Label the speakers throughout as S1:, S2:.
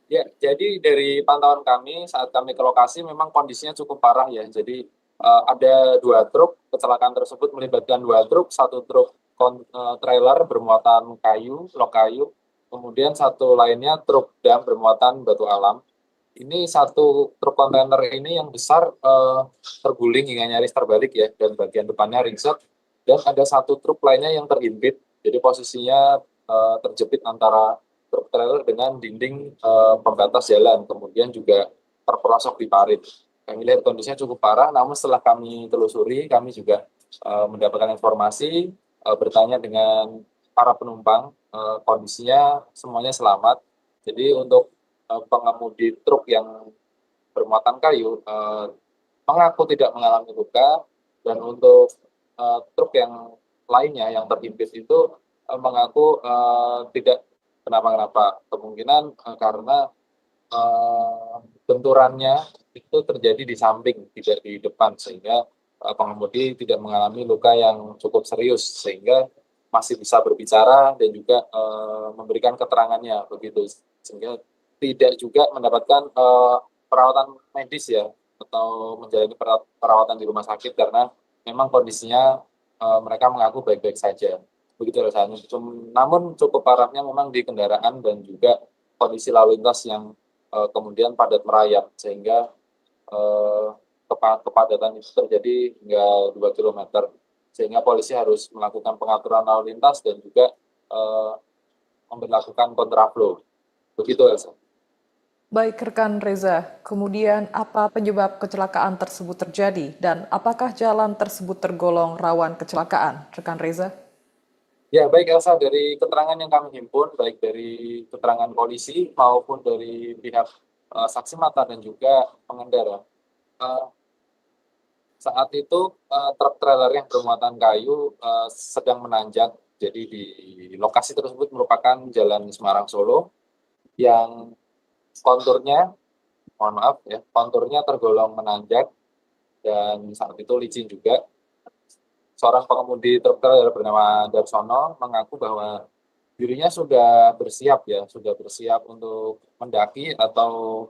S1: Ya, jadi dari pantauan kami saat kami ke lokasi memang kondisinya cukup parah ya. Jadi ada dua truk, kecelakaan tersebut melibatkan dua truk, satu truk trailer bermuatan kayu, lok kayu, kemudian satu lainnya truk dam bermuatan batu alam. Ini satu truk kontainer ini yang besar terguling hingga nyaris terbalik ya, dan bagian depannya ringsek. Dan ada satu truk lainnya yang terhimpit, jadi posisinya terjepit antara truk trailer dengan dinding pembatas jalan, kemudian juga terperosok di parit. Kami lihat kondisinya cukup parah, namun setelah kami telusuri, kami juga mendapatkan informasi, bertanya dengan para penumpang, kondisinya semuanya selamat. Jadi untuk pengemudi truk yang bermuatan kayu mengaku tidak mengalami luka, dan untuk truk yang lainnya yang terhimpit itu mengaku tidak kenapa-kenapa. Kemungkinan karena benturannya itu terjadi di samping, tidak di depan, sehingga pengemudi tidak mengalami luka yang cukup serius, sehingga masih bisa berbicara dan juga memberikan keterangannya begitu, sehingga tidak juga mendapatkan perawatan medis ya, atau menjalani perawatan di rumah sakit, karena memang kondisinya mereka mengaku baik-baik saja. Begitu rasanya. Namun cukup parahnya memang di kendaraan dan juga kondisi lalu lintas yang kemudian padat merayap, sehingga eh, kepadatan itu terjadi hingga 2 kilometer, sehingga polisi harus melakukan pengaturan lalu lintas dan juga eh, memperlakukan kontraflow. Begitu Elsa.
S2: Baik rekan Reza, kemudian apa penyebab kecelakaan tersebut terjadi dan apakah jalan tersebut tergolong rawan kecelakaan, rekan Reza?
S1: Ya, baik Elsa, dari keterangan yang kami himpun, baik dari keterangan polisi maupun dari pihak saksi mata dan juga pengendara, eh, saat itu truk trailer yang bermuatan kayu sedang menanjak. Jadi di lokasi tersebut merupakan Jalan Semarang Solo yang konturnya, mohon maaf ya, konturnya tergolong menanjak dan saat itu licin juga. Seorang pengemudi truk trailer bernama Darsono mengaku bahwa dirinya sudah bersiap ya, sudah bersiap untuk mendaki atau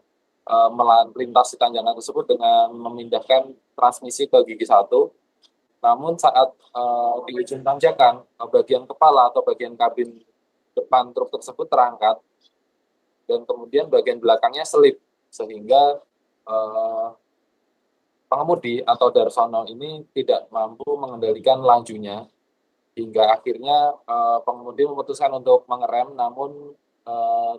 S1: melintasi tanjakan tersebut dengan memindahkan transmisi ke gigi satu. Namun saat di ujung tanjakan, bagian kepala atau bagian kabin depan truk tersebut terangkat dan kemudian bagian belakangnya selip, sehingga eh, pengemudi atau Darsono ini tidak mampu mengendalikan lajunya, hingga akhirnya pengemudi memutuskan untuk mengerem, namun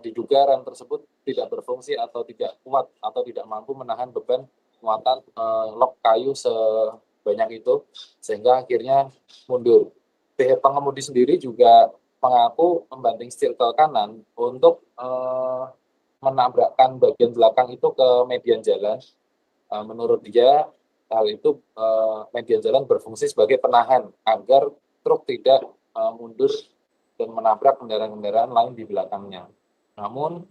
S1: diduga rem tersebut tidak berfungsi atau tidak kuat atau tidak mampu menahan beban muatan lok kayu sebanyak itu, sehingga akhirnya mundur. Pihak pengemudi sendiri juga mengaku membanting setir ke kanan untuk menabrakkan bagian belakang itu ke median jalan. Menurut dia, hal itu median jalan berfungsi sebagai penahan agar truk tidak mundur dan menabrak kendaraan-kendaraan lain di belakangnya. Namun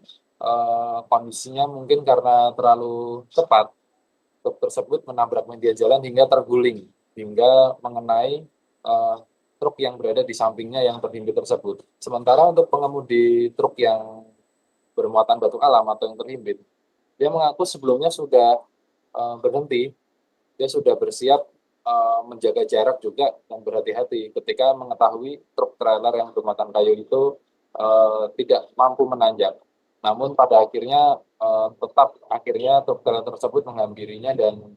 S1: kondisinya mungkin karena terlalu cepat, truk tersebut menabrak media jalan hingga terguling, hingga mengenai uh, truk yang berada di sampingnya yang terhimpit tersebut. Sementara untuk pengemudi truk yang bermuatan batu alam atau yang terhimpit, dia mengaku sebelumnya sudah berhenti, dia sudah bersiap menjaga jarak juga dan berhati-hati ketika mengetahui truk trailer yang bermuatan kayu itu tidak mampu menanjak. Namun pada akhirnya tetap akhirnya truk trailer tersebut menghampirinya dan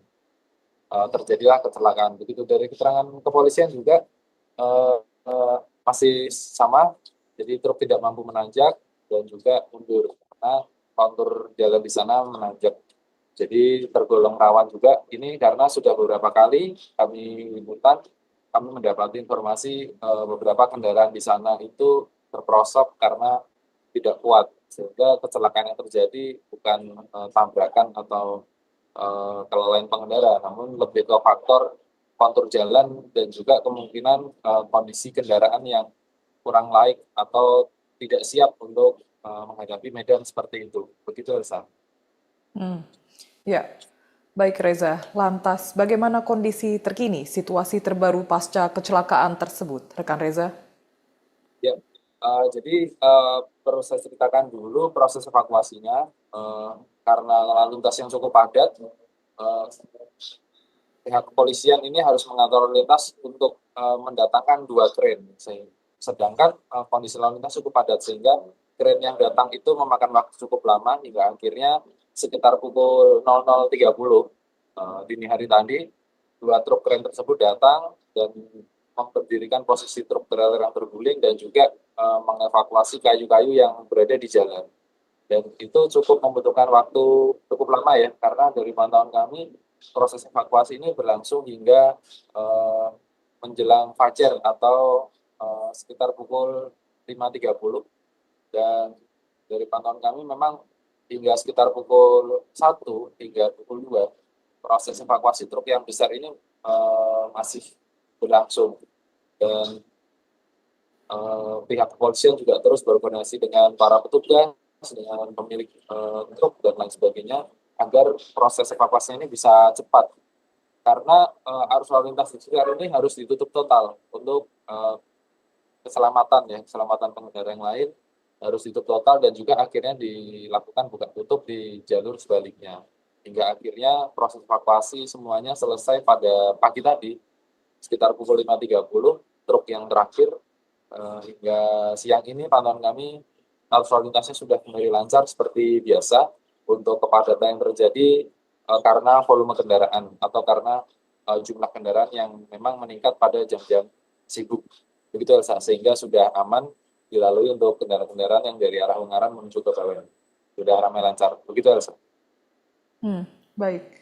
S1: terjadilah kecelakaan. Begitu dari keterangan kepolisian juga eh, masih sama, jadi truk tidak mampu menanjak dan juga mundur karena kontur jalan di sana menanjak. Jadi tergolong rawan juga ini karena sudah beberapa kali kami liputan, kami mendapati informasi beberapa kendaraan di sana itu terperosok karena tidak kuat, sehingga kecelakaan yang terjadi bukan tabrakan atau kelalaian pengendara, namun lebih ke faktor kontur jalan dan juga kemungkinan kondisi kendaraan yang kurang laik atau tidak siap untuk menghadapi medan seperti itu. Begitu, Elsa.
S2: Ya, baik Reza. Lantas, bagaimana kondisi terkini, situasi terbaru pasca kecelakaan tersebut, rekan Reza?
S1: Ya. Jadi perlu saya ceritakan dulu proses evakuasinya. Karena lalu lintas yang cukup padat, eh, pihak kepolisian ini harus mengatur lalu lintas untuk mendatangkan 2 kren. Sedangkan kondisi lalu lintas cukup padat sehingga kren yang datang itu memakan waktu cukup lama hingga akhirnya sekitar pukul 00.30 dini hari tadi 2 truk kren tersebut datang dan memperdirikan posisi truk trailer yang terguling dan juga mengevakuasi kayu-kayu yang berada di jalan. Dan itu cukup membutuhkan waktu cukup lama ya, karena dari pantauan kami proses evakuasi ini berlangsung hingga menjelang fajar atau sekitar pukul 5.30, dan dari pantauan kami memang hingga sekitar pukul 1 hingga pukul 2 proses evakuasi truk yang besar ini masih berlangsung, dan pihak kepolisian juga terus berkoordinasi dengan para petugas, dengan pemilik truk dan lain sebagainya agar proses evakuasinya ini bisa cepat, karena arus lalu lintas di sekitar ini harus ditutup total untuk keselamatan pengendara yang lain harus ditutup total, dan juga akhirnya dilakukan buka tutup di jalur sebaliknya hingga akhirnya proses evakuasi semuanya selesai pada pagi tadi sekitar pukul 5.30. Truk yang terakhir hingga siang ini pantauan kami arus lalu lintasnya sudah kembali lancar seperti biasa. Untuk kepadatan yang terjadi karena volume kendaraan atau karena jumlah kendaraan yang memang meningkat pada jam-jam sibuk. Begitu Elsa, sehingga sudah aman dilalui untuk kendaraan-kendaraan yang dari arah Ungaran menuju ke Bawen. Sudah ramai lancar. Begitu Elsa.
S2: Baik.